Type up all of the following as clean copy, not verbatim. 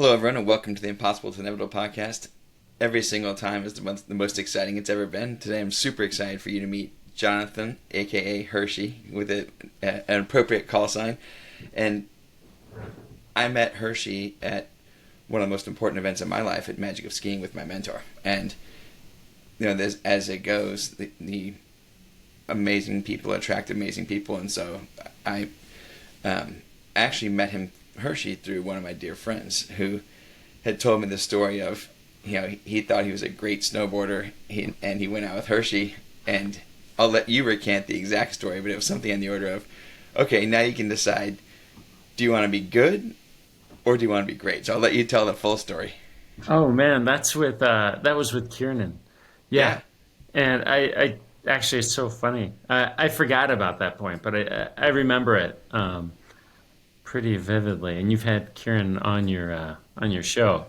Hello, everyone, and welcome to the Impossible to Inevitable podcast. Every single time is the most exciting it's ever been. Today, I'm super excited for you to meet Jonathan, aka Hershey, with an appropriate call sign. And I met Hershey at one of the most important events in my life at Magic of Skiing with my mentor. And as it goes, the amazing people attract amazing people, and so I actually met him, Hershey, through one of my dear friends who had told me the story of, he thought he was a great snowboarder, and he went out with Hershey, and I'll let you recant the exact story, but it was something on the order of, okay, now you can decide, do you want to be good or do you want to be great? So I'll let you tell the full story. Oh man, that was with Kiernan. Yeah, Yeah. and I actually it's so funny. I forgot about that point, but I remember it pretty vividly. And you've had Kieran on your show,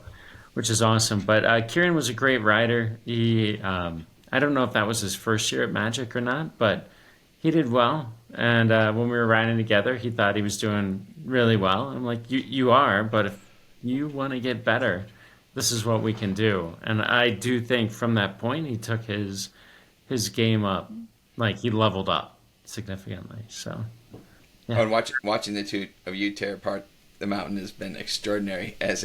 which is awesome. But Kieran was a great rider. I don't know if that was his first year at Magic or not, but he did well. And when we were riding together, he thought he was doing really well. I'm like, you are, but if you want to get better, this is what we can do. And I do think from that point, he took his game up, like he leveled up significantly. So Oh, yeah, and watching the two of you tear apart the mountain has been extraordinary as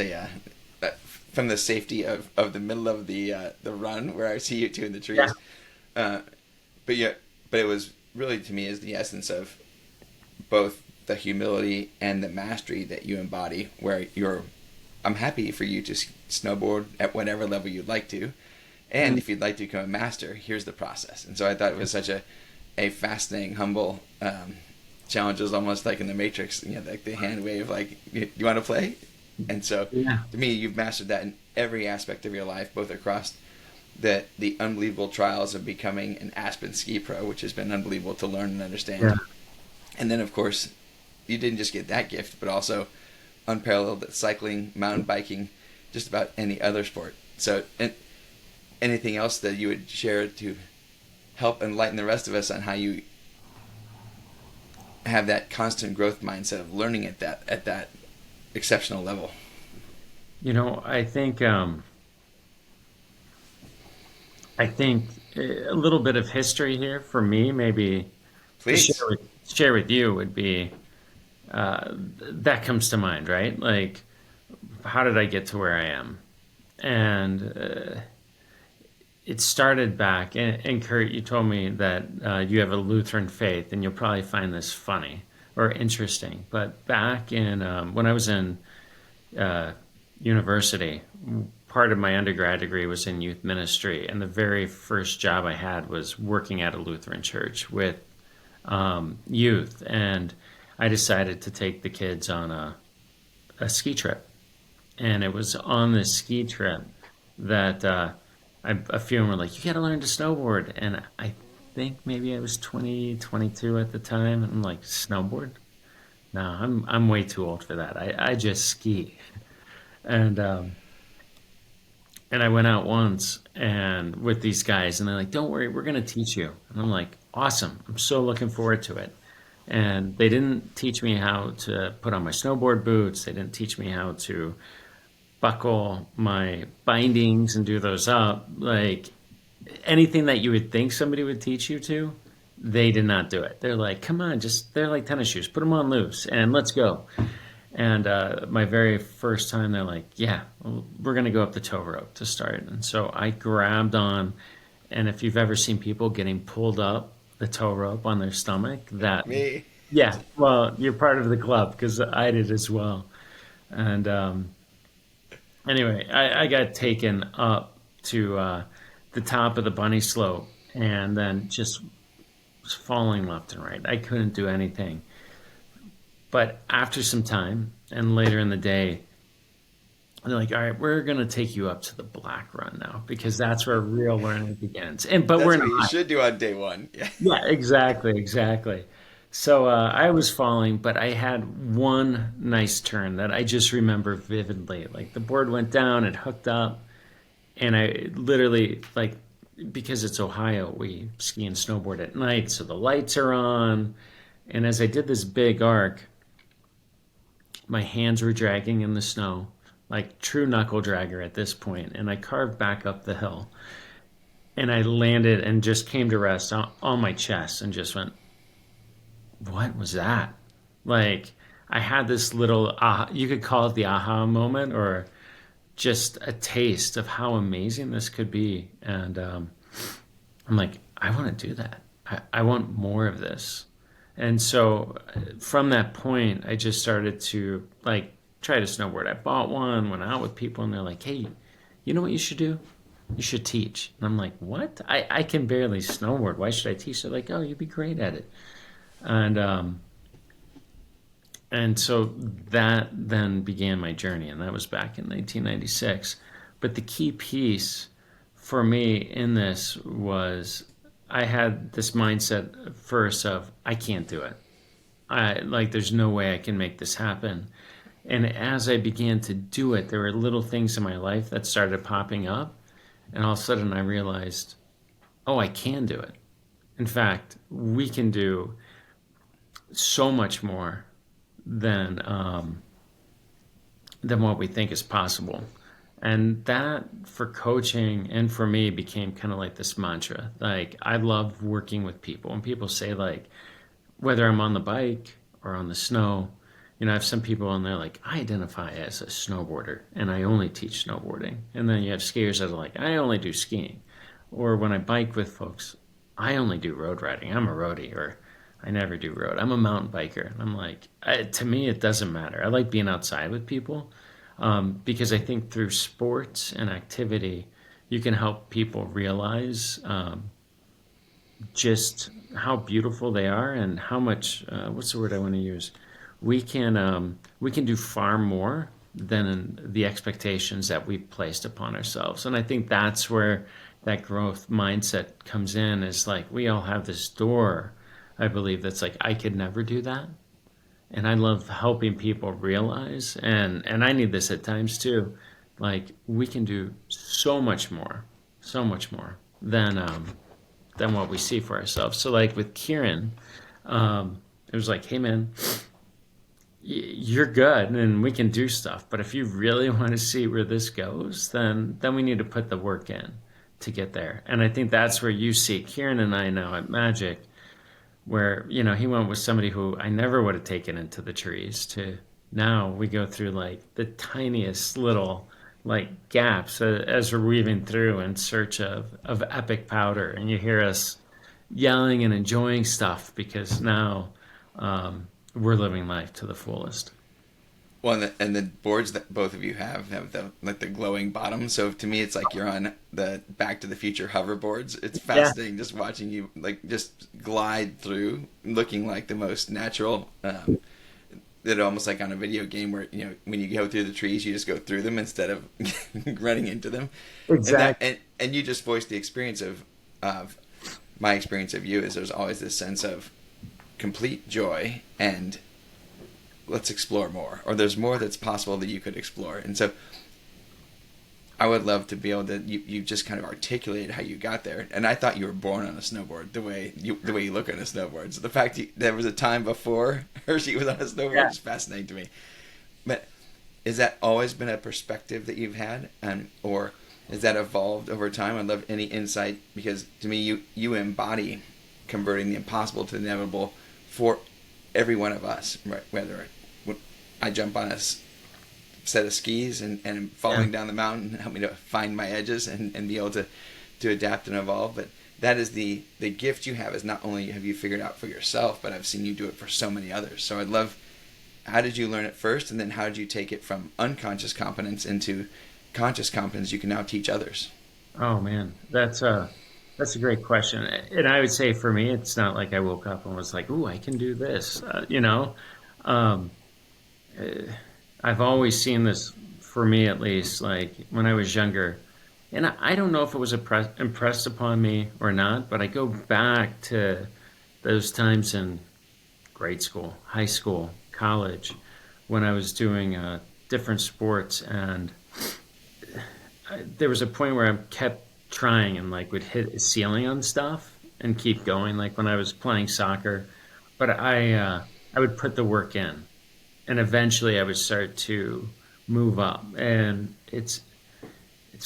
from the safety of the middle of the run where I see you two in the yeah, trees. Uh, but yeah, but it was really, to me, is the essence of both the humility and the mastery that you embody, where I'm happy for you to snowboard at whatever level you'd like to, and mm, if you'd like to become a master, here's the process. And so I thought it was such a fascinating, humble challenge. It was almost like in the Matrix, like the hand wave, like you want to play. And so, yeah, to me, you've mastered that in every aspect of your life, both across the unbelievable trials of becoming an Aspen ski pro, which has been unbelievable to learn and understand. yeah. And then, of course, you didn't just get that gift, but also unparalleled at cycling, mountain biking, just about any other sport. So, anything else that you would share to help enlighten the rest of us on how you have that constant growth mindset of learning at that exceptional level? I think a little bit of history here for me, maybe to Please. share with you would be that comes to mind, right? Like, how did I get to where I am? And it started back, and Kurt, you told me that you have a Lutheran faith, and you'll probably find this funny or interesting. But back in when I was in uh, university, part of my undergrad degree was in youth ministry, and the very first job I had was working at a Lutheran church with youth, and I decided to take the kids on a ski trip, and it was on this ski trip that a few of them were like, "You got to learn to snowboard," and I think maybe I was 20, 22 at the time, and I'm like, "Snowboard? No, I'm way too old for that. I just ski." And and I went out once and with these guys, and they're like, "Don't worry, we're going to teach you." And I'm like, "Awesome! I'm so looking forward to it." And they didn't teach me how to put on my snowboard boots. They didn't teach me how to buckle my bindings and do those up. Like anything that you would think somebody would teach you to, they did not do it. They're like, "Come on, just they're like tennis shoes. Put them on loose and let's go." And my very first time, they're like, "Yeah, well, we're going to go up the tow rope to start." And so I grabbed on, and if you've ever seen people getting pulled up the tow rope on their stomach, Me. yeah, well, you're part of the club because I did as well. And anyway, I got taken up to the top of the bunny slope and then just was falling left and right. I couldn't do anything. But after some time and later in the day, they're like, "All right, we're gonna take you up to the black run now because that's where real learning begins." And but we're That's what you not. should do on day one. Yeah. Yeah, exactly, exactly. So I was falling, but I had one nice turn that I just remember vividly. Like the board went down, it hooked up, and I literally like because it's Ohio, we ski and snowboard at night, so the lights are on. And as I did this big arc, my hands were dragging in the snow. like true knuckle dragger at this point, and I carved back up the hill, and I landed and just came to rest on my chest and just went, what was that? Like, I had this little, you could call it the aha moment, or just a taste of how amazing this could be. And I'm like, I want to do that. I want more of this. And so from that point, I just started to like try to snowboard. I bought one, went out with people, and they're like, hey, you know what you should do? You should teach. And I'm like, what? I can barely snowboard. Why should I teach? They're like, oh, you'd be great at it. And so that then began my journey, and that was back in 1996. But the key piece for me in this was I had this mindset first of I can't do it. There's no way I can make this happen. And as I began to do it, there were little things in my life that started popping up, and all of a sudden I realized, oh, I can do it. In fact, we can do so much more than what we think is possible. And that for coaching and for me became kind of like this mantra. Like, I love working with people, and people say, like, whether I'm on the bike or on the snow, I have some people and they're like, I identify as a snowboarder and I only teach snowboarding. And then you have skiers that are like, I only do skiing. Or when I bike with folks, I only do road riding. I'm a roadie, or I never do road. I'm a mountain biker. And I'm like, to me, it doesn't matter. I like being outside with people because I think through sports and activity, you can help people realize just how beautiful they are and how much, what's the word I want to use? We can do far more than the expectations that we've placed upon ourselves. And I think that's where that growth mindset comes in, is like, we all have this door, I believe, that's like, I could never do that. And I love helping people realize, and I need this at times too, like, we can do so much more than what we see for ourselves. So like with Kieran, it was like, hey man, you're good and we can do stuff, but if you really want to see where this goes, then we need to put the work in to get there. And I think that's where you see Kieran and I now at Magic, where he went with somebody who I never would have taken into the trees, to now we go through like the tiniest little like gaps as we're weaving through in search of epic powder, and you hear us yelling and enjoying stuff because now we're living life to the fullest. Well, and the boards that both of you have the glowing bottom. So to me, it's like you're on the Back to the Future hoverboards. It's fascinating just watching you like just glide through, looking like the most natural. That almost like on a video game where when you go through the trees, you just go through them instead of running into them. Exactly. And you just voiced the experience of my experience of you is there's always this sense of complete joy and let's explore more, or there's more that's possible that you could explore. And so I would love to be able to, you just kind of articulated how you got there. And I thought you were born on a snowboard, the way you look on a snowboard. So the fact there was a time before Hershey was on a snowboard is fascinating to me. But has that always been a perspective that you've had, or has that evolved over time? I'd love any insight, because to me you embody converting the impossible to the inevitable for every one of us, right? Whether I jump on a set of skis and falling down the mountain, help me to find my edges and be able to adapt and evolve. But that is the gift you have, is not only have you figured out for yourself, but I've seen you do it for so many others. So I'd love, how did you learn it first, and then how did you take it from unconscious competence into conscious competence you can now teach others? Oh man, that's a great question. And I would say for me, it's not like I woke up and was like, "Ooh, I can do this." Um, I've always seen this, for me at least, like when I was younger, and I don't know if it was impressed upon me or not, but I go back to those times in grade school, high school, college, when I was doing different sports, and there was a point where I kept trying and like would hit a ceiling on stuff and keep going. Like when I was playing soccer, but I would put the work in, and eventually I would start to move up. And it's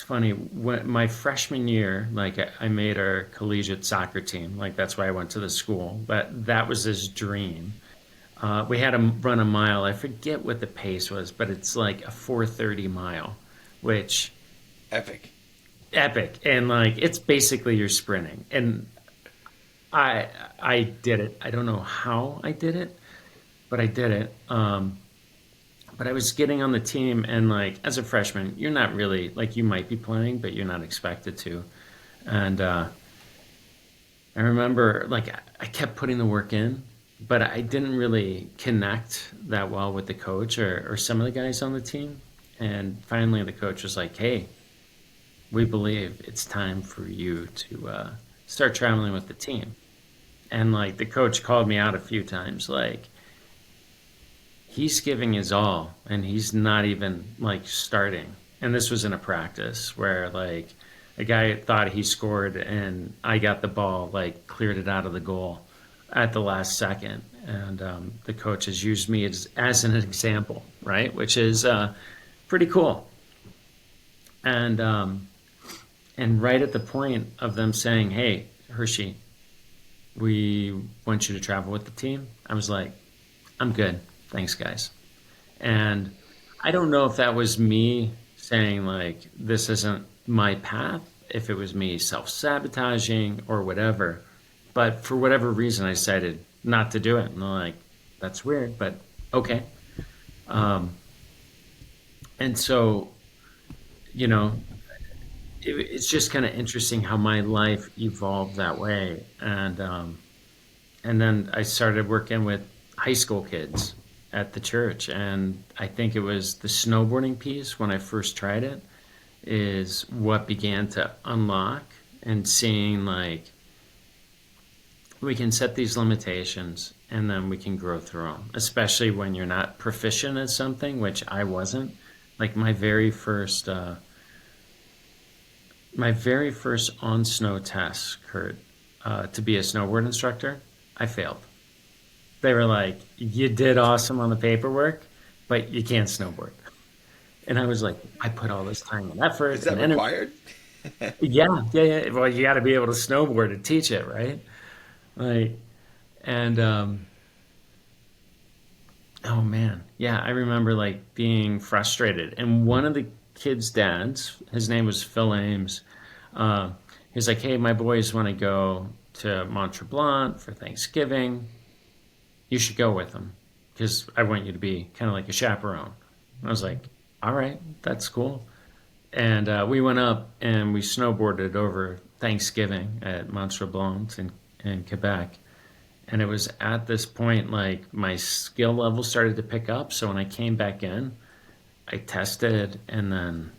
funny, when my freshman year, like I made our collegiate soccer team, like that's why I went to the school, but that was his dream. We had to run a mile. I forget what the pace was, but it's like a 4:30 mile, which Epic. epic. And like it's basically you're sprinting. And I I did it. I don't know how I did it, but I did it. But I was getting on the team, and like as a freshman, you're not really like you might be playing, but you're not expected to. And I remember like I kept putting the work in, but I didn't really connect that well with the coach or some of the guys on the team. And finally, the coach was like, "Hey, we believe it's time for you to start traveling with the team." And like the coach called me out a few times, like he's giving his all and he's not even like starting. And this was in a practice where like a guy thought he scored and I got the ball, like cleared it out of the goal at the last second. And the coach has used me as an example, right? Which is pretty cool. And right at the point of them saying, "Hey, Hershey, we want you to travel with the team," I was like, "I'm good. Thanks, guys." And I don't know if that was me saying, like, this isn't my path, if it was me self sabotaging or whatever. But for whatever reason, I decided not to do it. And I'm like, that's weird, but okay. Um, and so, you know, it's just kind of interesting how my life evolved that way. And then I started working with high school kids at the church, and I think it was the snowboarding piece when I first tried it is what began to unlock and seeing like we can set these limitations and then we can grow through them, especially when you're not proficient at something, which I wasn't. Like my very first on snow test, Kurt, to be a snowboard instructor, I failed. They were like, "You did awesome on the paperwork, but you can't snowboard." And I was like, "I put all this time and Is effort and that energy." required? Yeah, yeah, yeah. Well, you got to be able to snowboard to teach it, right? Like, and oh man, yeah, I remember like being frustrated. And one of the kids' dads, his name was Phil Ames. Uh, he's like, "Hey, my boys want to go to Mont Tremblant for Thanksgiving. You should go with them because I want you to be kind of like a chaperone." And I was like, "All right, that's cool." And we went up and we snowboarded over Thanksgiving at Mont Tremblant in Quebec. And it was at this point like my skill level started to pick up. So when I came back in, I tested and then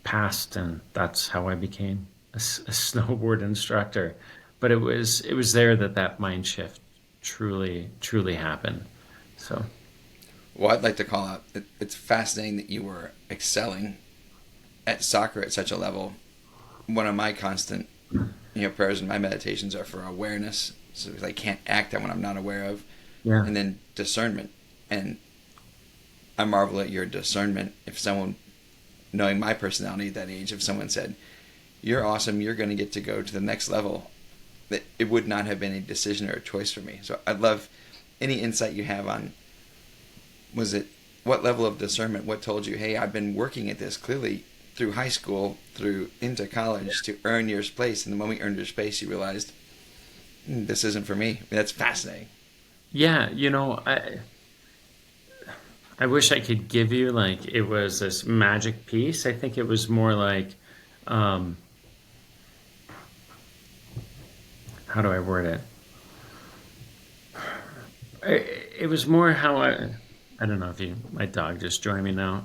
passed, and that's how I became a snowboard instructor. But it was there that mind shift truly happened. So Well, I'd like to call out it's fascinating that you were excelling at soccer at such a level. One of my constant, prayers and my meditations are for awareness, so I can't act on what I'm not aware of, yeah, and then discernment. And I marvel at your discernment. If someone, knowing my personality at that age, if someone said, "You're awesome, you're going to get to go to the next level," that it would not have been a decision or a choice for me. So I'd love any insight you have on, was it, what level of discernment, what told you, "Hey, I've been working at this clearly through high school, through into college to earn your space," and the moment you earned your space, you realized, this isn't for me. I mean, that's fascinating. yeah. I wish I could give you like it was this magic piece. I think it was more like, um, how do I word it? It was more how I don't know if you, my dog just joined me now.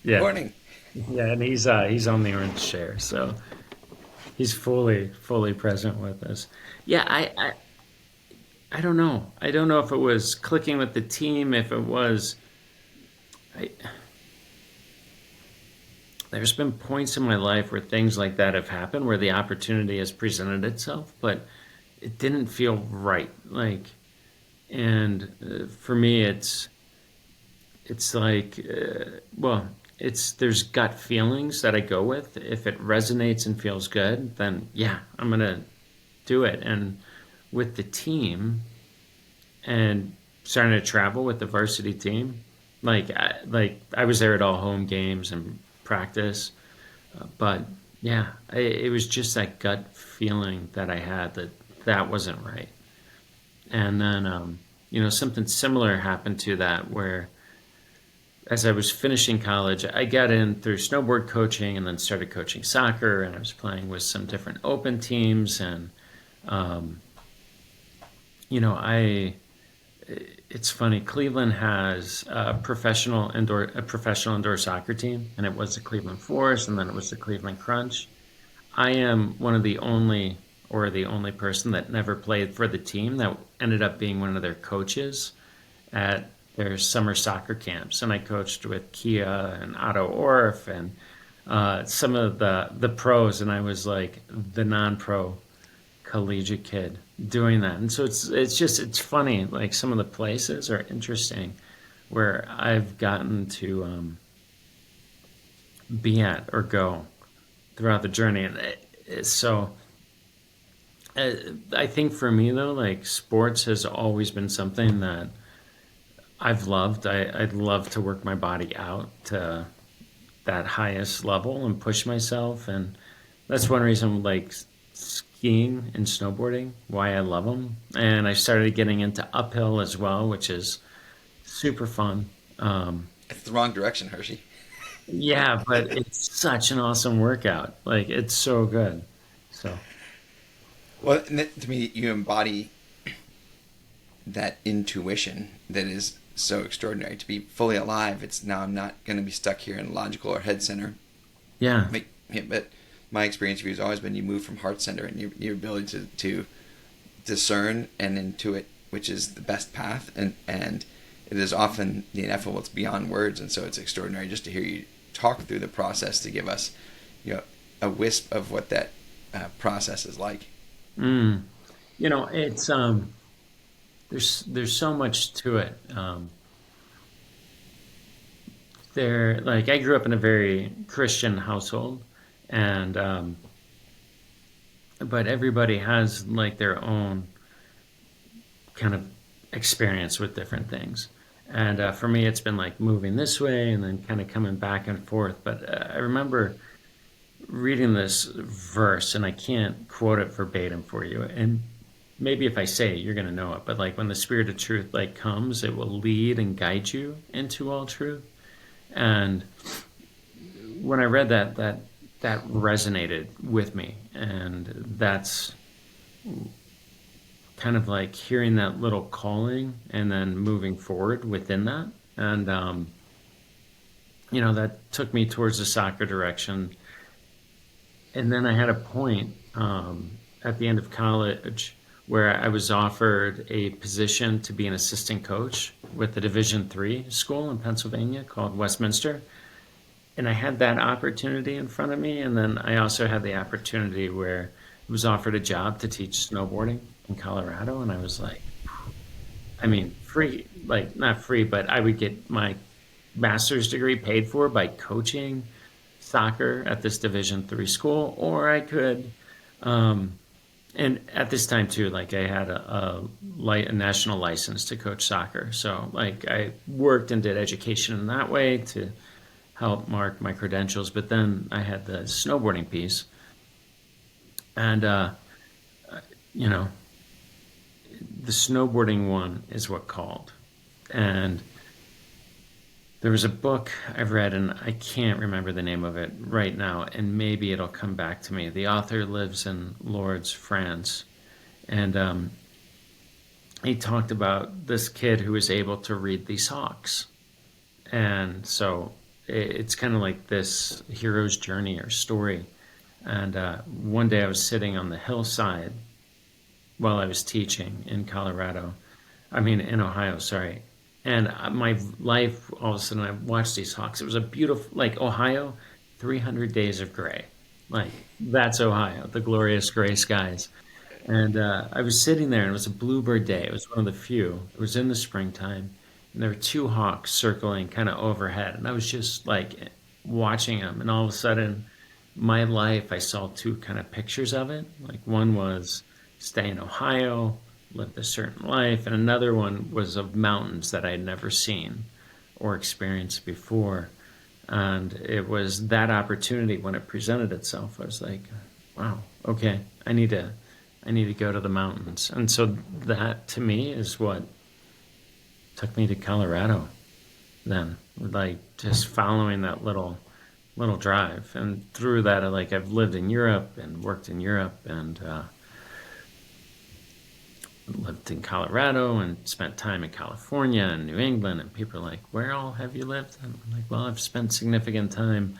Yeah, Morning. yeah, and he's on the orange chair, so he's fully present with us. Yeah, I don't know. I don't know if it was clicking with the team, if it was. I, there's been points in my life where things like that have happened, where the opportunity has presented itself, but it didn't feel right. Like And for me, it's like, well, it's there's gut feelings that I go with. If it resonates and feels good, then yeah, I'm gonna do it. And with the team and starting to travel with the varsity team, like I was there at all home games and practice, but yeah, it was just that gut feeling that I had that that wasn't right. And then something similar happened to that where as I was finishing college, I got in through snowboard coaching and then started coaching soccer, and I was playing with some different open teams. And um, I it's funny. Cleveland has a professional indoor soccer team, and it was the Cleveland Force, and then it was the Cleveland Crunch. I am one of the only, or the only person that never played for the team that ended up being one of their coaches at their summer soccer camps, and I coached with Kia and Otto Orff and some of the pros, and I was like the non-pro collegiate kid doing that. And so it's funny. Like some of the places are interesting where I've gotten to be at or go throughout the journey, and so. Uh, I think for me though, like sports has always been something that I've loved. I'd love to work my body out to that highest level and push myself. And that's one reason, like skiing and snowboarding, why I love them. And I started getting into uphill as well, which is super fun. It's the wrong direction, Hershey. Yeah, but it's such an awesome workout. Like it's so good. So, Well, to me, you embody that intuition that is so extraordinary. To be fully alive, it's now I'm not going to be stuck here in logical or head center. yeah. Yeah, but my experience with you has always been you move from heart center, and your ability to discern and intuit which is the best path, and it is often the ineffable. It's beyond words, and so it's extraordinary just to hear you talk through the process to give us, a wisp of what that process is like. Mm. It's there's so much to it. There, like I grew up in a very Christian household, and but everybody has like their own kind of experience with different things. And for me, it's been like moving this way and then kind of coming back and forth. But I remember reading this verse, and I can't quote it verbatim for you. And maybe if I say it, you're going to know it. But like when the Spirit of truth like comes, it will lead and guide you into all truth. And when I read that resonated with me, and that's kind of like hearing that little calling and then moving forward within that. And that took me towards the soccer direction. And then I had a point at the end of college where I was offered a position to be an assistant coach with a Division III school in Pennsylvania called Westminster. And I had that opportunity in front of me. And then I also had the opportunity where I was offered a job to teach snowboarding in Colorado. And I was like, I mean, free, like not free, but I would get my master's degree paid for by coaching soccer at this Division III school, or I could, and at this time too, like I had a national license to coach soccer. So like I worked and did education in that way to help mark my credentials. But then I had the snowboarding piece, and you know, the snowboarding one is what called. And there was a book I've read, and I can't remember the name of it right now, and maybe it'll come back to me. The author lives in Lourdes, France, and he talked about this kid who was able to read these hawks. And so it's kind of like this hero's journey or story. And one day I was sitting on the hillside while I was teaching in in Ohio, sorry. And my life, all of a sudden, I watched these hawks. It was a beautiful, like Ohio, 300 days of gray. Like, that's Ohio, the glorious gray skies. And I was sitting there, and it was a bluebird day. It was one of the few. It was in the springtime, and there were two hawks circling kind of overhead, and I was just like watching them. And all of a sudden, my life, I saw two kind of pictures of it. Like one was stay in Ohio, lived a certain life, and another one was of mountains that I had never seen or experienced before. And it was that opportunity when it presented itself. I was like, wow, okay, I need to go to the mountains. And so that to me is what took me to Colorado then. Like just following that little drive. And through that, I've lived in Europe and worked in Europe and lived in Colorado and spent time in California and New England. And people are like, where all have you lived? And I'm like, well, I've spent significant time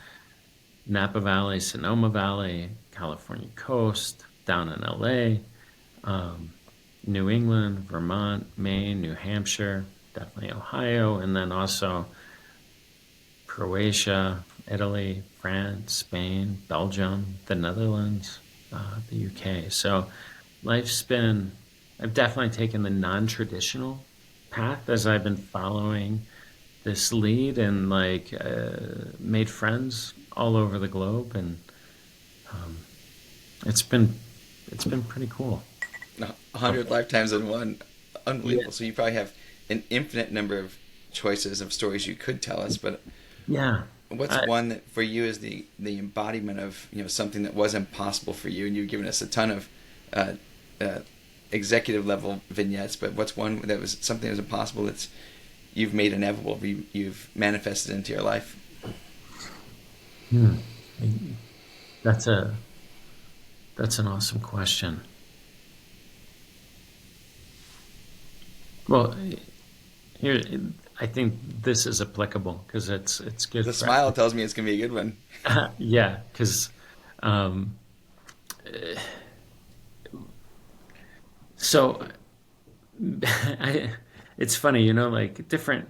Napa Valley, Sonoma Valley, California coast, down in LA, New England, Vermont, Maine, New Hampshire, definitely Ohio, and then also Croatia, Italy, France, Spain, Belgium, the Netherlands, the UK. So life's been, I've definitely taken the non traditional path as I've been following this lead and made friends all over the globe. And um, it's been, it's been pretty cool. 100 lifetimes in one. Yeah. Unbelievable. So you probably have an infinite number of choices of stories you could tell us, but Yeah. what's I, one that for you is the embodiment of something that was impossible for you, and you've given us a ton of uh, uh, executive level vignettes. But what's one that was something that was impossible that's you've made inevitable, you've manifested into your life? hmm, that's a, that's an awesome question. Well, here, I think this is applicable because it's good The for smile tells me it's gonna be a good one. yeah, because um, so I, it's funny, like different.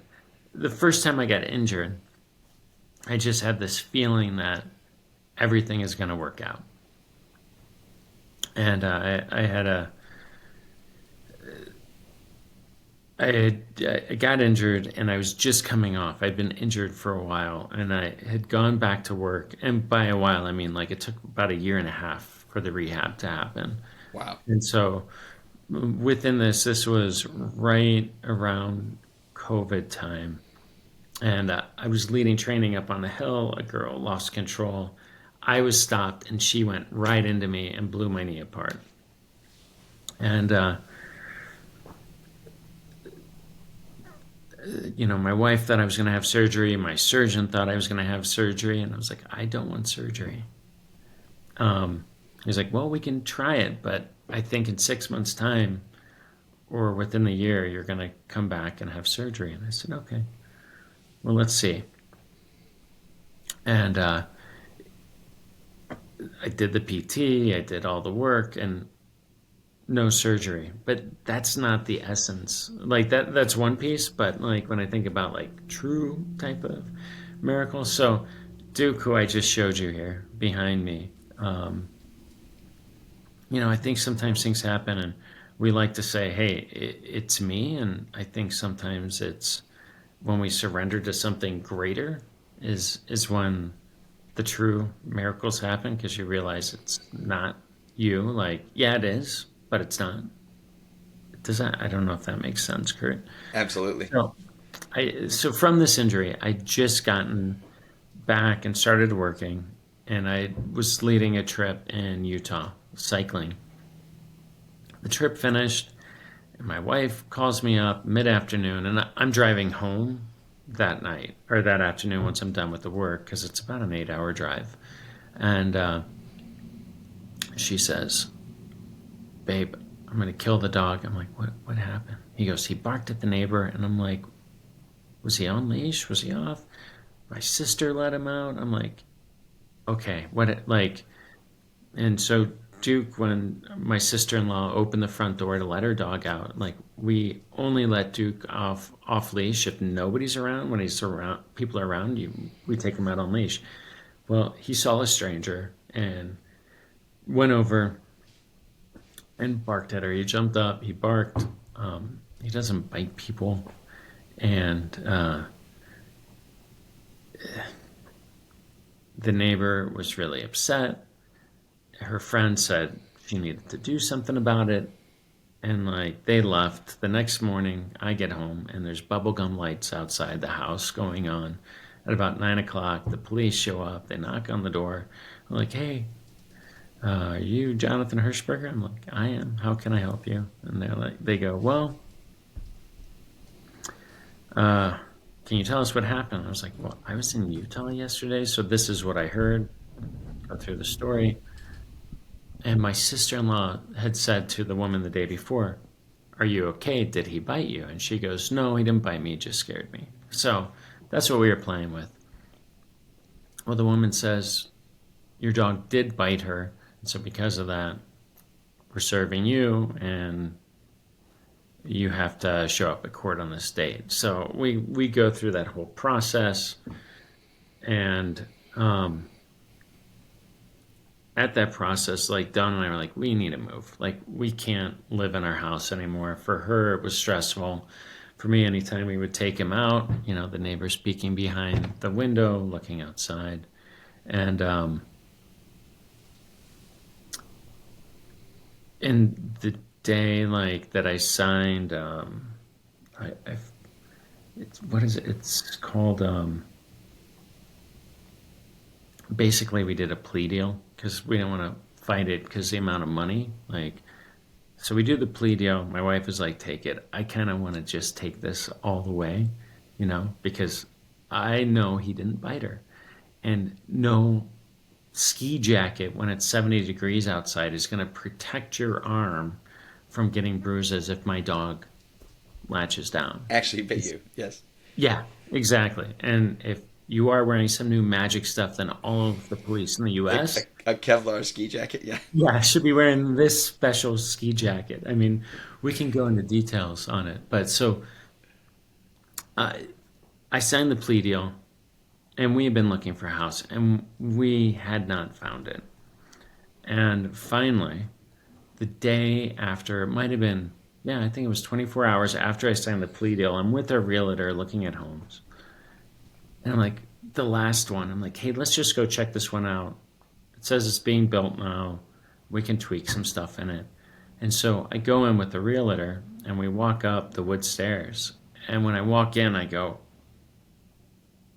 The first time I got injured, I just had this feeling that everything is going to work out, and I had a I got injured and I was just coming off. I'd been injured for a while and I had gone back to work. And by a while, I mean like it took about a year and a half for the rehab to happen. Wow. And so within this was right around COVID time. And I was leading training up on a hill. A girl lost control. I was stopped and she went right into me and blew my knee apart. And my wife thought I was going to have surgery. My surgeon thought I was going to have surgery. And I was like, I don't want surgery. He's like, well, we can try it, but I think in 6 months' time or within the year, you're going to come back and have surgery. And I said, okay, well, let's see. And I did the PT, I did all the work, and no surgery. But that's not the essence. Like that's one piece, but like when I think about like true type of miracles. So Duke, who I just showed you here behind me, I think sometimes things happen and we like to say, hey, it's me. And I think sometimes it's when we surrender to something greater is when the true miracles happen because you realize it's not you. Like, yeah, it is, but it's not. Does that? I don't know if that makes sense, Kurt. Absolutely. So, so from this injury, I just gotten back and started working, and I was leading a trip in Utah, cycling. The trip finished, and my wife calls me up mid-afternoon, and I'm driving home that night or that afternoon once I'm done with the work because it's about an 8-hour drive. And she says, babe, I'm going to kill the dog. I'm like, what happened? He goes, he barked at the neighbor. And I'm like, was he on leash? Was he off? My sister let him out. I'm like, okay, and so Duke, when my sister-in-law opened the front door to let her dog out, like we only let Duke off leash if nobody's around. When he's around, people are around you, we take him out on leash. Well, he saw a stranger and went over and barked at her. He jumped up, he barked. He doesn't bite people. And the neighbor was really upset. Her friend said she needed to do something about it. And like they left. The next morning, I get home and there's bubblegum lights outside the house going on. At about 9 o'clock, the police show up. They knock on the door. I'm like, "Hey, are you Jonathan Hershberger?" I'm like, "I am. How can I help you?" And they go, "Well, can you tell us what happened?" I was like, "Well, I was in Utah yesterday, so this is what I heard." Go through the story. And my sister-in-law had said to the woman the day before, "Are you okay? Did he bite you?" And she goes, "No, he didn't bite me. He just scared me." So that's what we were playing with. Well, the woman says, "Your dog did bite her. And so because of that, we're serving you and you have to show up at court on this date." So we go through that whole process. And at that process, like Dawn and I were like, we need to move. Like, we can't live in our house anymore. For her, it was stressful. For me, anytime we would take him out, the neighbors peeking behind the window, looking outside. And in the day like that I signed, what is it? It's called. Basically, we did a plea deal because we didn't want to fight it because the amount of money. So we do the plea deal. My wife is like, "Take it." I kind of want to just take this all the way, because I know he didn't bite her, and no ski jacket when it's 70 degrees outside is going to protect your arm from getting bruises if my dog latches down. Actually bit you, yes. Yeah, exactly. And if you are wearing some new magic stuff, then all of the police in the Like U.S. a Kevlar ski jacket, yeah. Yeah, should be wearing this special ski jacket. I mean, we can go into details on it, but so I signed the plea deal, and we had been looking for a house, and we had not found it. And finally, the day after, it might have been, yeah, I think it was 24 hours after I signed the plea deal, I'm with a realtor looking at homes. And I'm like, the last one, I'm like, "Hey, let's just go check this one out. It says it's being built now. We can tweak some stuff in it." And so I go in with the realtor and we walk up the wood stairs. And when I walk in, I go,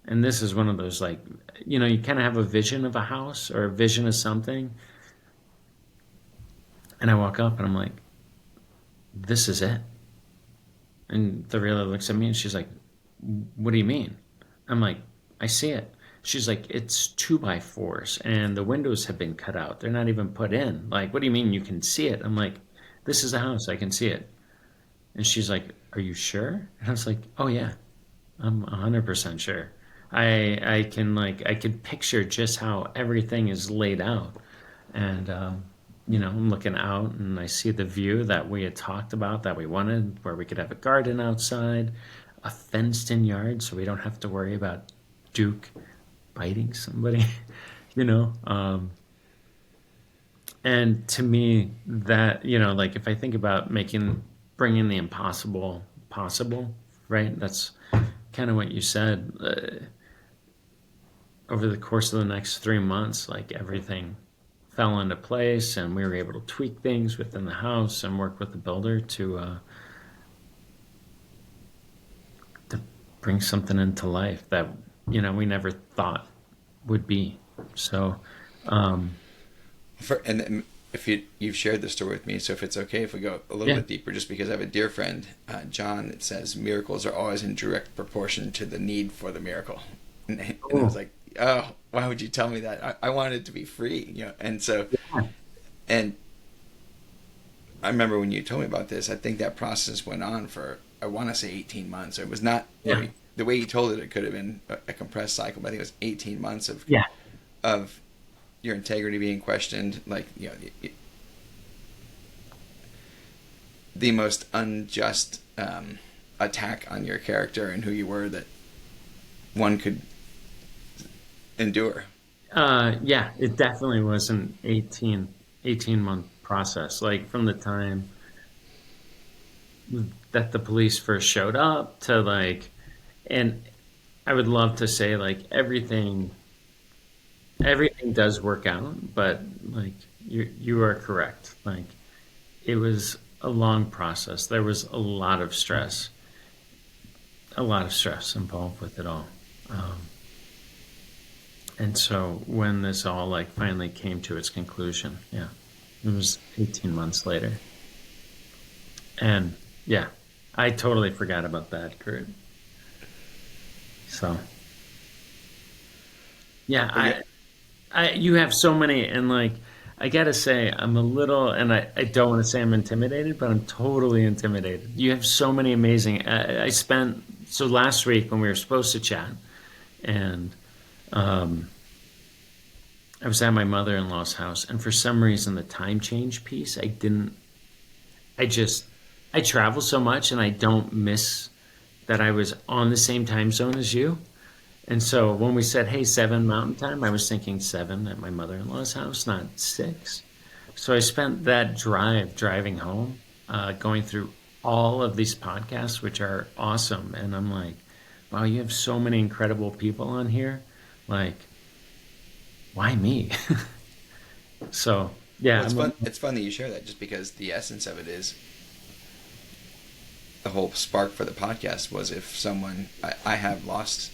and this is one of those you kind of have a vision of a house or a vision of something. And I walk up and I'm like, "This is it." And the realtor looks at me and she's like, "What do you mean?" I'm like, "I see it." She's like, "It's 2x4s and the windows have been cut out. They're not even put in." Like, "What do you mean you can see it?" I'm like, "This is the house. I can see it." And she's like, "Are you sure?" And I was like, "Oh yeah, I'm 100% sure. I can picture just how everything is laid out." And, I'm looking out and I see the view that we had talked about that we wanted, where we could have a garden outside, a fenced in yard so we don't have to worry about Duke biting somebody, you know. And to me, that, if I think about bringing the impossible possible, right? That's kind of what you said. Over the course of the next 3 months, everything fell into place, and we were able to tweak things within the house and work with the builder to bring something into life that we never thought would be. So, And if you've shared the story with me, so if it's okay if we go a little bit deeper, just because I have a dear friend, John, that says miracles are always in direct proportion to the need for the miracle. And I was like, "Oh, why would you tell me that? I wanted it to be free," And so, and I remember when you told me about this, I think that process went on for, I want to say 18 months. It was not, the way you told it, it could have been a compressed cycle, but I think it was 18 months of your integrity being questioned, the most unjust attack on your character and who you were that one could endure. It definitely was an 18-month process. Like from the time that the police first showed up to like, and I would love to say like everything does work out, but like you are correct. Like it was a long process. There was a lot of stress involved with it all. Um, and so when this all like finally came to its conclusion, yeah, it was 18 months later. And yeah, I totally forgot about that, Kurt. So yeah, Okay. you have so many, and like, I gotta say, I'm a little, and I don't want to say I'm intimidated, but I'm totally intimidated. You have so many amazing. I spent so last week when we were supposed to chat, and um, I was at my mother-in-law's house, and for some reason, the time change piece, I didn't. I just, I travel so much, and I don't miss that I was on the same time zone as you. And so when we said, hey, 7 Mountain Time, I was thinking 7 at my mother in law's house, not 6. So I spent that driving home, going through all of these podcasts, which are awesome. And I'm like, wow, you have so many incredible people on here. Like, why me? So, yeah. Well, it's fun. It's fun that you share that, just because the essence of it is the whole spark for the podcast was if someone I have lost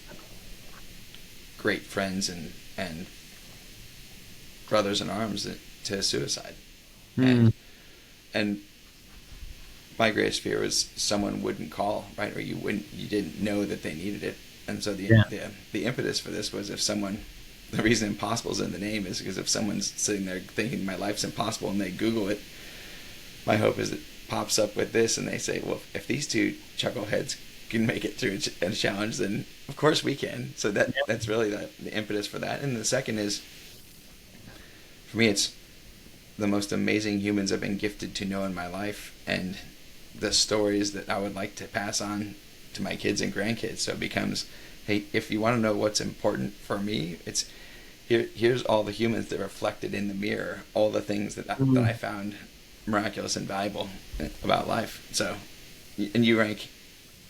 great friends and brothers in arms to suicide, Mm, and my greatest fear was someone wouldn't call, right, or you didn't know that they needed it, and so yeah. the impetus for this was if someone. The reason impossible is in the name is because if someone's sitting there thinking my life's impossible and they Google it, my hope is it pops up with this and they say, well, if these two chuckleheads can make it through a challenge, then of course we can. So that's really the impetus for that. And the second is, for me, it's the most amazing humans I've been gifted to know in my life, and the stories that I would like to pass on to my kids and grandkids. So it becomes, hey, if you want to know what's important for me, it's here's all the humans that reflected in the mirror, all the things that I found miraculous and valuable about life. So, and you rank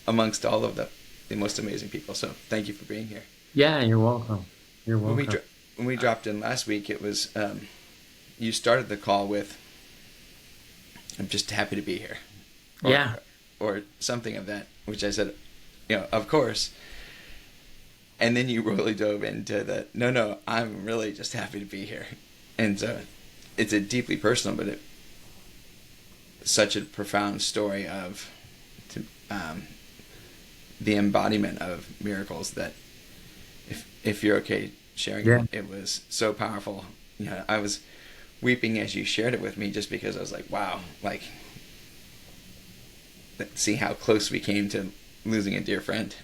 amongst all of the most amazing people. So thank you for being here. Yeah, you're welcome. You're When we welcome. when we dropped in last week, it was you started the call with, "I'm just happy to be here," or Yeah. or something of that, which I said, of course. And then you really dove into the no, I'm really just happy to be here, and so it's a deeply personal, but such a profound story of um, the embodiment of miracles that if you're okay sharing Yeah. it was so powerful. I was weeping as you shared it with me, just because I was like, wow, like, see how close we came to losing a dear friend.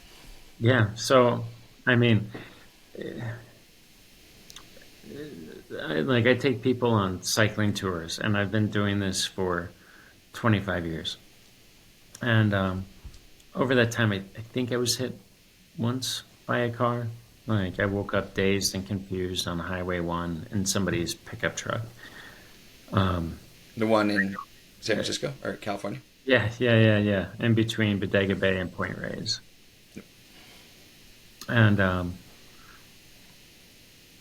Yeah. So, I mean, I take people on cycling tours, and I've been doing this for 25 years. And over that time, I think I was hit once by a car. Like I woke up dazed and confused on Highway 1 in somebody's pickup truck. Um, The one in San Francisco or California. yeah. In between Bodega Bay and Point Reyes. And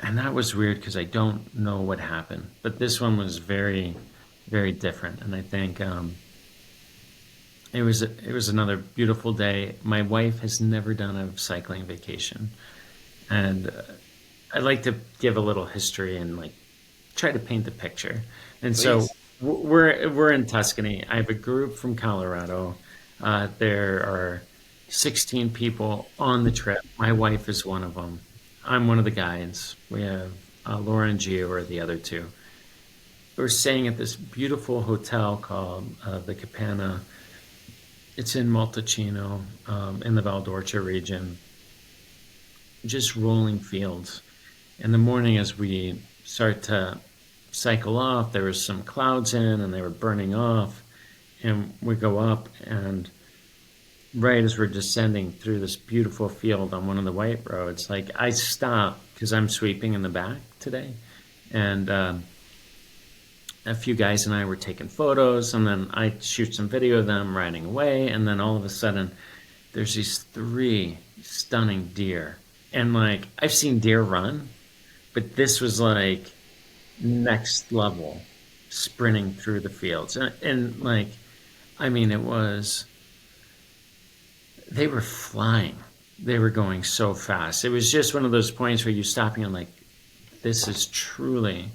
and that was weird because I don't know what happened. But this one was very, very different. And I think it was another beautiful day. My wife has never done a cycling vacation, and I'd like to give a little history and like try to paint the picture. And so Please. we're in Tuscany. I have a group from Colorado. There are 16 people on the trip. My wife is one of them. I'm one of the guides. We have Laura and Gio are the other two. We're staying at this beautiful hotel called the Capana. It's in Montalcino, in the Valdorcia region. Just rolling fields. In the morning, as we start to cycle off, there was some clouds in, and they were burning off. And we go up, and right as we're descending through this beautiful field on one of the white roads, like I stop because I'm sweeping in the back today, and a few guys and I were taking photos, and then I shoot some video of them riding away, and then all of a sudden there's these three stunning deer. And like I've seen deer run, but this was like next level sprinting through the fields. And like I mean it was they were flying. They were going so fast. It was just one of those points where you stop and you're like, this is truly,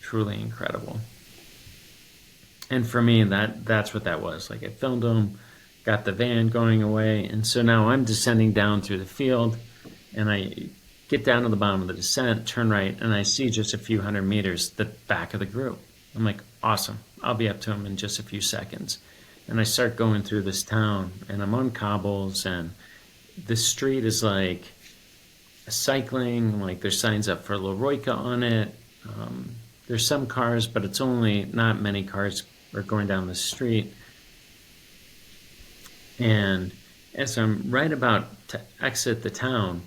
truly incredible. And for me, that's what that was. Like I filmed them, got the van going away, and so now I'm descending down through the field, and I get down to the bottom of the descent, turn right, and I see just a few hundred meters the back of the group. I'm like, awesome. I'll be up to them in just a few seconds. And I start going through this town, and I'm on cobbles, and the street is like cycling, like there's signs up for La Roica on it. There's some cars, but it's only not many cars are going down the street. And as I'm right about to exit the town,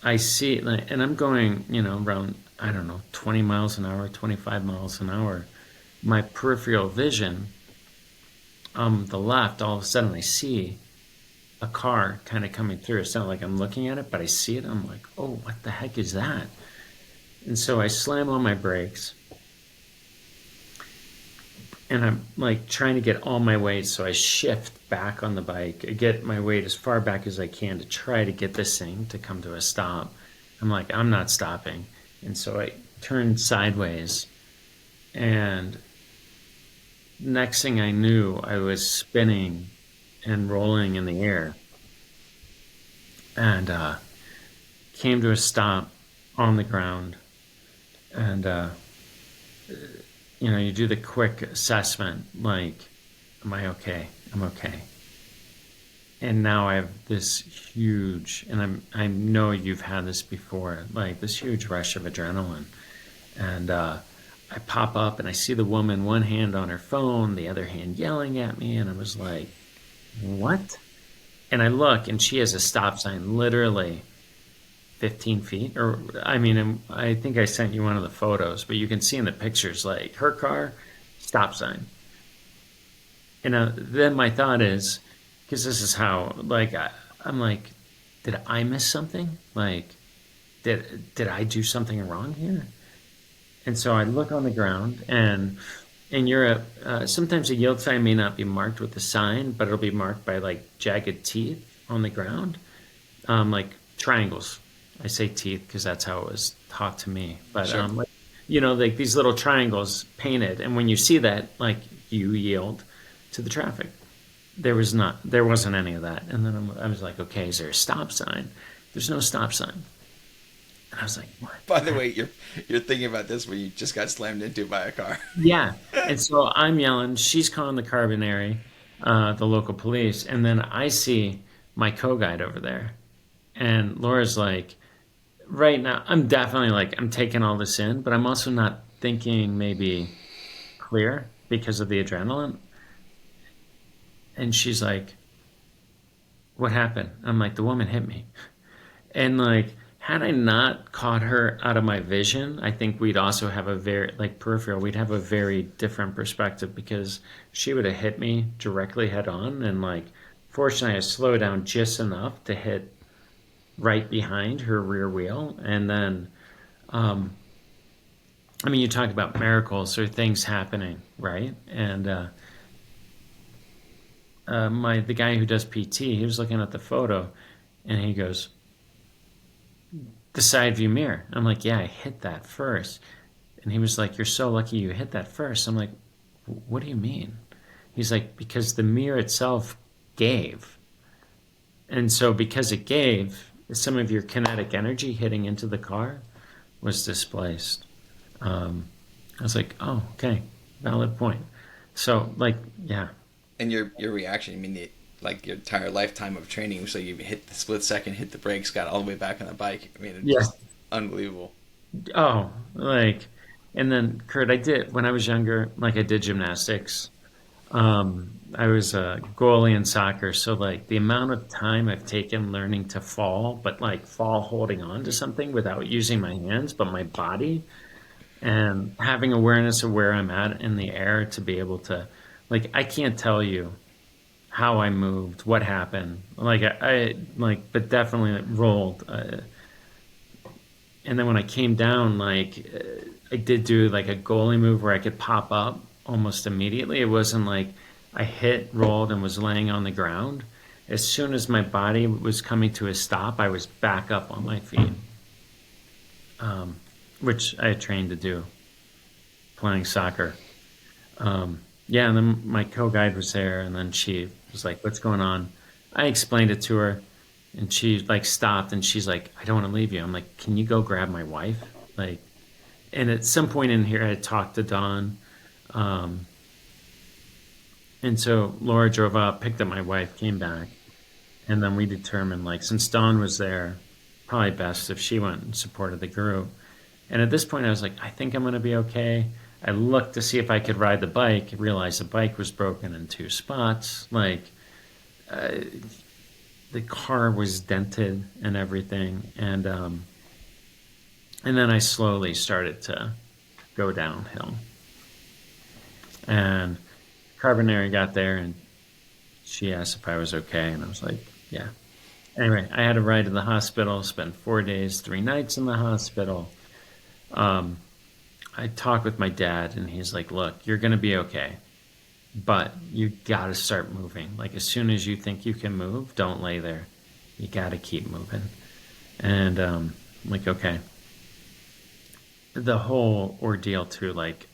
I see, like, and I'm going, around, I don't know, 20 miles an hour, 25 miles an hour. My peripheral vision, the left, all of a sudden I see a car kind of coming through. It's not like I'm looking at it, but I see it. I'm like, oh, what the heck is that? And so I slam on my brakes, and I'm like trying to get all my weight. So I shift back on the bike. I get my weight as far back as I can to try to get this thing to come to a stop. I'm like, I'm not stopping. And so I turned sideways, and next thing I knew, I was spinning and rolling in the air, and came to a stop on the ground. And you do the quick assessment, like, am I okay? I'm okay. And now I have this huge, and I know you've had this before, like this huge rush of adrenaline. And I pop up and I see the woman, one hand on her phone, the other hand yelling at me, and I was like, what? And I look, and she has a stop sign literally 15 feet. Or, I mean, I think I sent you one of the photos, but you can see in the pictures, like, her car, stop sign. And then my thought is, because this is how, like, I'm like, did I miss something? Like, did I do something wrong here? And so I look on the ground, and in Europe, sometimes a yield sign may not be marked with a sign, but it'll be marked by like jagged teeth on the ground, like triangles. I say teeth because that's how it was taught to me. But Sure. like these little triangles painted, and when you see that, like you yield to the traffic. There wasn't any of that. And then I was like, okay, is there a stop sign? There's no stop sign. And I was like, what? By the way, you're thinking about this when you just got slammed into by a car. Yeah. And so I'm yelling. She's calling the Carbonary, the local police. And then I see my co-guide over there. And Laura's like, right now, I'm definitely like, I'm taking all this in, but I'm also not thinking maybe clear because of the adrenaline. And she's like, what happened? I'm like, the woman hit me. And like, had I not caught her out of my vision, I think we'd also have a very, like peripheral, we'd have a very different perspective, because she would have hit me directly head on. And like, fortunately, I slowed down just enough to hit right behind her rear wheel. And then, I mean, you talk about miracles or things happening, right? And the guy who does PT, he was looking at the photo, and he goes, the side view mirror. I'm like, yeah, I hit that first. And he was like, you're so lucky you hit that first. I'm like, what do you mean? He's like, because the mirror itself gave. And so because it gave, some of your kinetic energy hitting into the car was displaced. I was like, oh, okay, valid point. So, like, yeah. And your reaction, I mean, like your entire lifetime of training, so you hit the split second, hit the brakes, got all the way back on the bike. I mean, it's just unbelievable. Oh, like, and then Curt, I did, when I was younger, like I did gymnastics. I was a goalie in soccer, so like the amount of time I've taken learning to fall, but like fall holding on to something without using my hands, but my body, and having awareness of where I'm at in the air to be able to, like, I can't tell you how I moved, what happened. Like like, but definitely rolled. And then when I came down, like I did do like a goalie move where I could pop up almost immediately. It wasn't like I hit, rolled, and was laying on the ground. As soon as my body was coming to a stop, I was back up on my feet, which I had trained to do playing soccer. Yeah, and then my co-guide was there, and then she was like, "What's going on?" I explained it to her, and she like stopped, and she's like, "I don't want to leave you." I'm like, "Can you go grab my wife?" Like, and at some point in here, I had talked to Dawn, um, and so Laura drove up, picked up my wife, came back, and then we determined like since Dawn was there, probably best if she went and supported the group. And at this point, I was like, I think I'm going to be okay. I looked to see if I could ride the bike, realized the bike was broken in two spots. Like, uh, the car was dented and everything. And then I slowly started to go downhill. And Carbonary got there and she asked if I was okay. And I was like, yeah. Anyway, I had to ride to the hospital, spend 4 days, 3 nights in the hospital. Um, I talked with my dad, and he's like, "Look, you're gonna be okay, but you gotta start moving. Like as soon as you think you can move, don't lay there. You gotta keep moving." And I'm like, okay. The whole ordeal too, like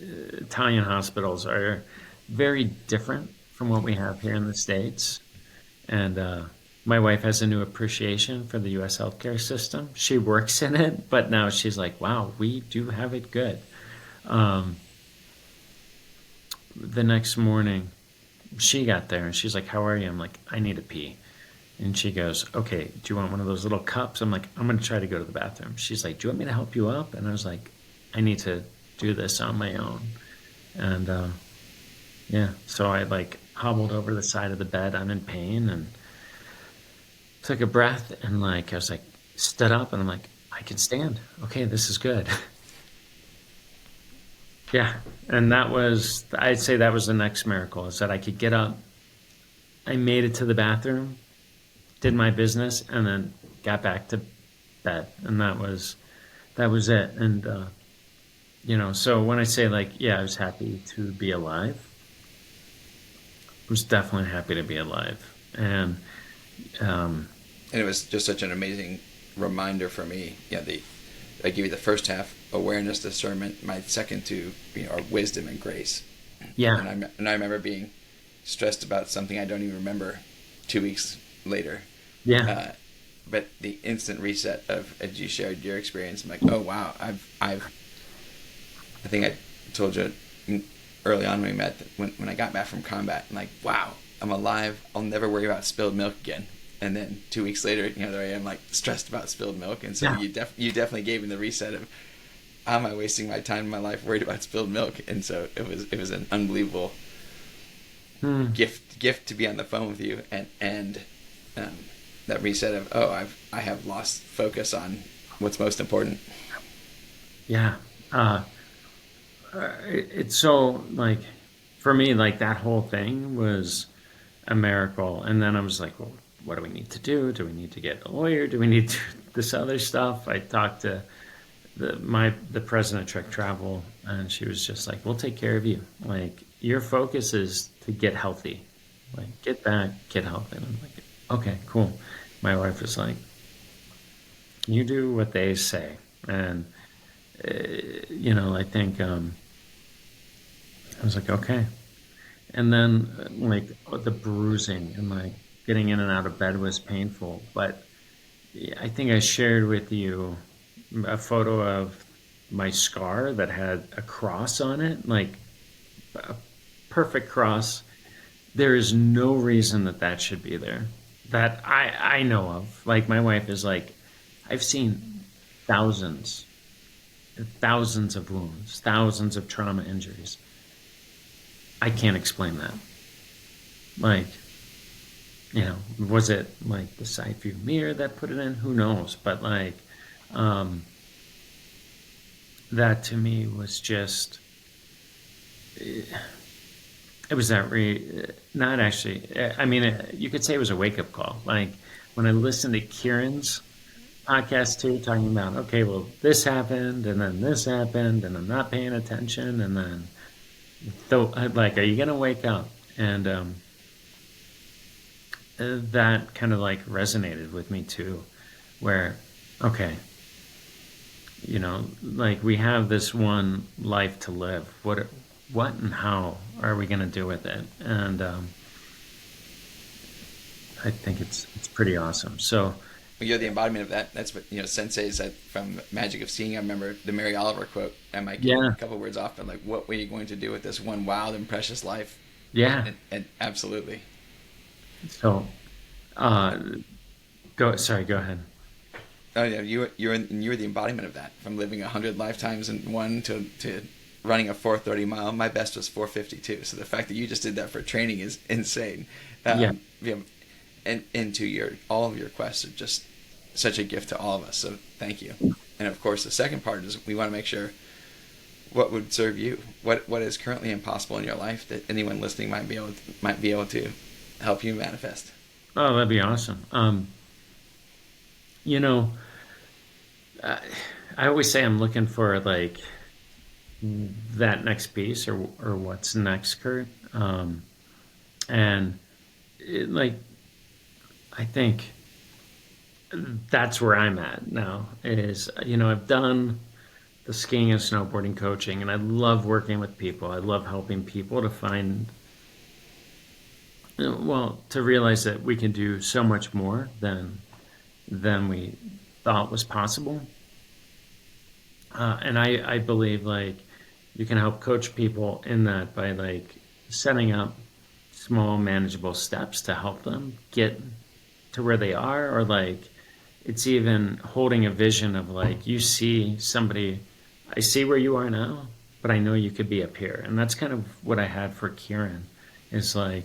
Italian hospitals are very different from what we have here in the States, and my wife has a new appreciation for the U.S. healthcare system. She works in it, but now she's like, "Wow, we do have it good." Um, the next morning, she got there and she's like, "How are you?" I'm like, "I need a pee." And she goes, "Okay, do you want one of those little cups?" I'm like, "I'm going to try to go to the bathroom." She's like, "Do you want me to help you up?" And I was like, "I need to do this on my own." And yeah, so I like hobbled over the side of the bed. I'm in pain and took a breath and like I was like stood up and I'm like, I can stand. Okay, this is good. Yeah. And that was I'd say that was the next miracle is that I could get up. I made it to the bathroom, did my business, and then got back to bed. And that was it. And so when I say like, yeah, I was happy to be alive, I was definitely happy to be alive. And um And it was just such an amazing reminder for me. I give you the first half awareness, discernment. My second two, are wisdom and grace. yeah, And I remember being stressed about something I don't even remember 2 weeks later. yeah, Uh, but the instant reset of as you shared your experience, I'm like, oh wow, I think I told you early on when we met that when I got back from combat, I'm like, wow, I'm alive. I'll never worry about spilled milk again. And then 2 weeks later, there I am, like stressed about spilled milk. And so yeah. you definitely gave me the reset of, am I wasting my time in my life worried about spilled milk? And so it was an unbelievable Hmm. gift to be on the phone with you and um, that reset of, I have lost focus on what's most important. Yeah. It's so like for me, like that whole thing was a miracle. And then I was like, well, what do we need to do? Do we need to get a lawyer? Do we need to this other stuff? I talked to the president of Trek Travel, and she was just like, "We'll take care of you. Like your focus is to get healthy, like get back, get healthy." And I'm like, "Okay, cool." My wife was like, "You do what they say," and I think I was like, "Okay." And then like the bruising and like getting in and out of bed was painful, but I think I shared with you a photo of my scar that had a cross on it, like a perfect cross. There is no reason that that should be there that I know of. Like my wife is like, I've seen thousands, thousands of wounds, thousands of trauma injuries. I can't explain that. Like, was it like the side view mirror that put it in? Who knows? But like, um, that to me was just, it was that not actually, I mean, you could say it was a wake up call. Like when I listened to Kieran's podcast too, talking about, okay, well, this happened and then this happened and I'm not paying attention. And then, so like, are you going to wake up? And that kind of like resonated with me too, where, okay, like we have this one life to live. What and how are we going to do with it? And I think it's pretty awesome. So You're the embodiment of that. That's what senseis that from Magic of Seeing. I remember the Mary Oliver quote. I might get yeah, a couple words off, but like, what were you going to do with this one wild and precious life? yeah. And absolutely. So uh, go. Sorry, go ahead. Oh yeah, you're the embodiment of that. From living 100 lifetimes in one to running a 430 mile. My best was 452. So the fact that you just did that for training is insane. Yeah. And into all of your quests are just such a gift to all of us. So thank you. And of course, the second part is we want to make sure what would serve you. What is currently impossible in your life that anyone listening might be able to help you manifest. Oh, that'd be awesome. You know, I, I always say I'm looking for like that next piece or what's next, Kurt. And like I think that's where I'm at now. Is I've done the skiing and snowboarding coaching, and I love working with people. I love helping people to find, well, to realize that we can do so much more than we thought was possible. And I believe like you can help coach people in that by like setting up small manageable steps to help them get to where they are, or like it's even holding a vision of like you see somebody, I see where you are now, but I know you could be up here. And that's kind of what I had for Kieran, is like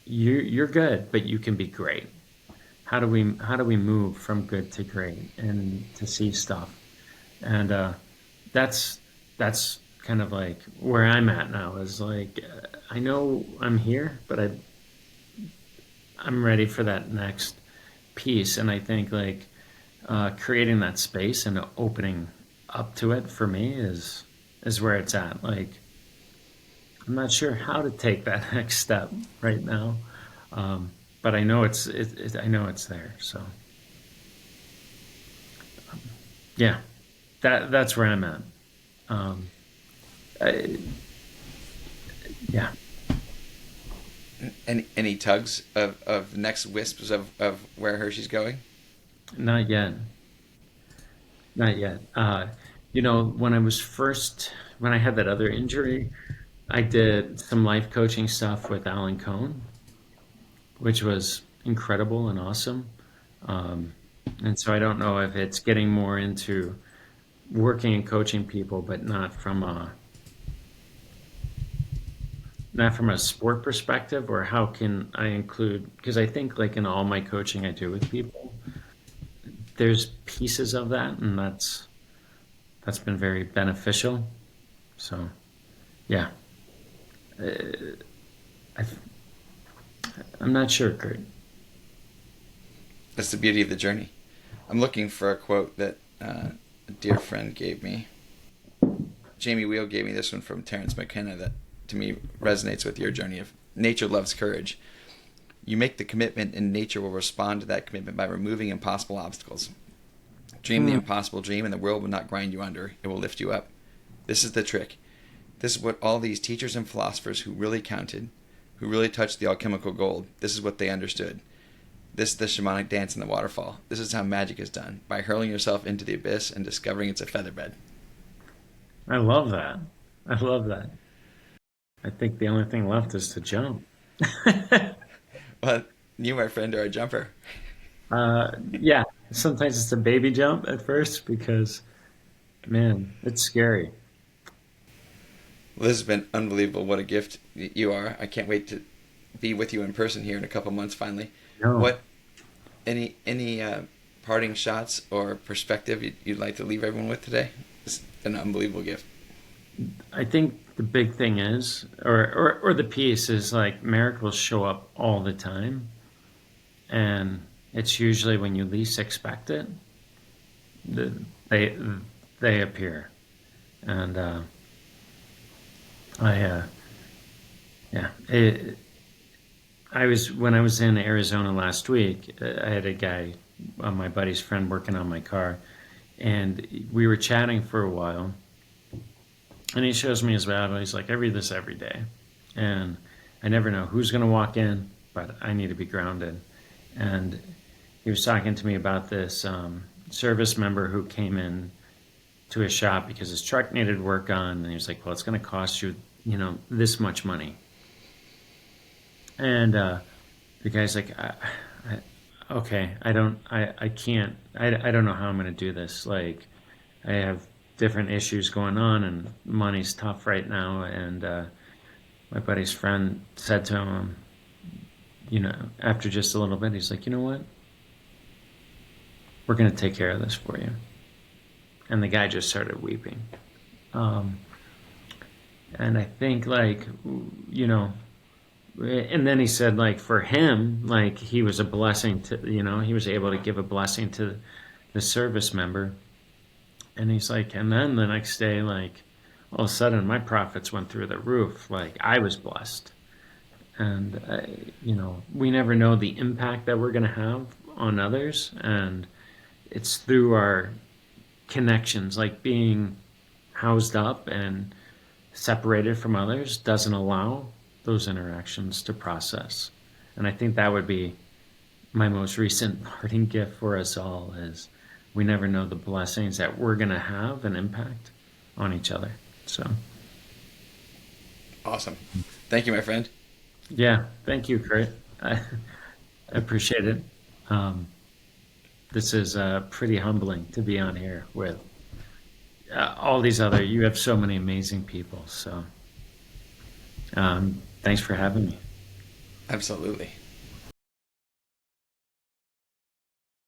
you're good, but you can be great. How do we move from good to great and to see stuff? And that's that's kind of like where I'm at now, is like I know I'm here, but I'm ready for that next piece. And I think like creating that space and opening up to it for me is where it's at. Like I'm not sure how to take that next step right now, but I know I know it's there. So yeah, that's where I'm at. Um, I, yeah, Any tugs of next wisps of where Hershey's going? not yet, not yet. When I had that other injury, I did some life coaching stuff with Alan Cohn, which was incredible and awesome. Um, and so I don't know if it's getting more into working and coaching people, but not from a sport perspective, or how can I include, because I think like in all my coaching I do with people, there's pieces of that, and that's been very beneficial. So yeah, I, I'm not sure, Kurt. That's the beauty of the journey. I'm looking for a quote that a dear friend gave me. Jamie Wheel gave me this one from Terrence McKenna that to me resonates with your journey of nature loves courage. You make the commitment and nature will respond to that commitment by removing impossible obstacles. Dream the Mm. impossible dream and the world will not grind you under. It will lift you up. This is the trick. This is what all these teachers and philosophers who really counted, who really touched the alchemical gold, this is what they understood. This is the shamanic dance in the waterfall. This is how magic is done, by hurling yourself into the abyss and discovering it's a featherbed. I love that. I love that. I think the only thing left is to jump. Well, you, my friend, are a jumper. Yeah, sometimes it's a baby jump at first because, man, it's scary. Well, this has been unbelievable. What a gift you are. I can't wait to be with you in person here in a couple months finally. No. What any parting shots or perspective you'd like to leave everyone with today? an unbelievable gift. I think the big thing is, or the piece is like miracles show up all the time, and it's usually when you least expect it, the, they they appear, and I yeah, I was when I was in Arizona last week. I had a guy, my buddy's friend, working on my car, and we were chatting for a while. And he shows me his Bible. He's like, I read this every day, and I never know who's going to walk in, but I need to be grounded. And he was talking to me about this service member who came in to his shop because his truck needed work on, and he was like, well, it's going to cost you, this much money. And the guy's like, okay, I can't, I don't know how I'm going to do this. Like, I have different issues going on, and money's tough right now. And my buddy's friend said to him, after just a little bit, he's like, you know what? We're going to take care of this for you. And the guy just started weeping. And I think, like, and then he said, like, for him, like, he was a blessing to, he was able to give a blessing to the service member. And he's like, and then the next day, like, all of a sudden my profits went through the roof. Like, I was blessed. And, we never know the impact that we're going to have on others. And it's through our connections, like being housed up and separated from others doesn't allow those interactions to process. And I think that would be my most recent parting gift for us all is we never know the blessings that we're going to have an impact on each other. So. Awesome. Thank you, my friend. Yeah. Thank you, Curt. I appreciate it. This is pretty humbling to be on here with all these you have so many amazing people. So thanks for having me. Absolutely.